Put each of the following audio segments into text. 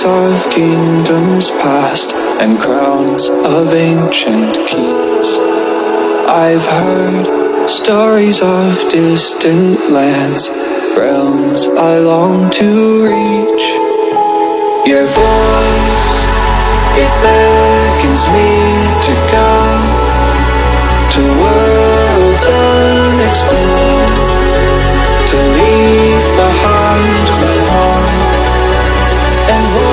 Stories of kingdoms past and crowns of ancient kings. I've heard stories of distant lands, realms I long to reach. Your voice, it beckons me to go to worlds unexplored, to leave behind my home and wander.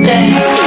Dance.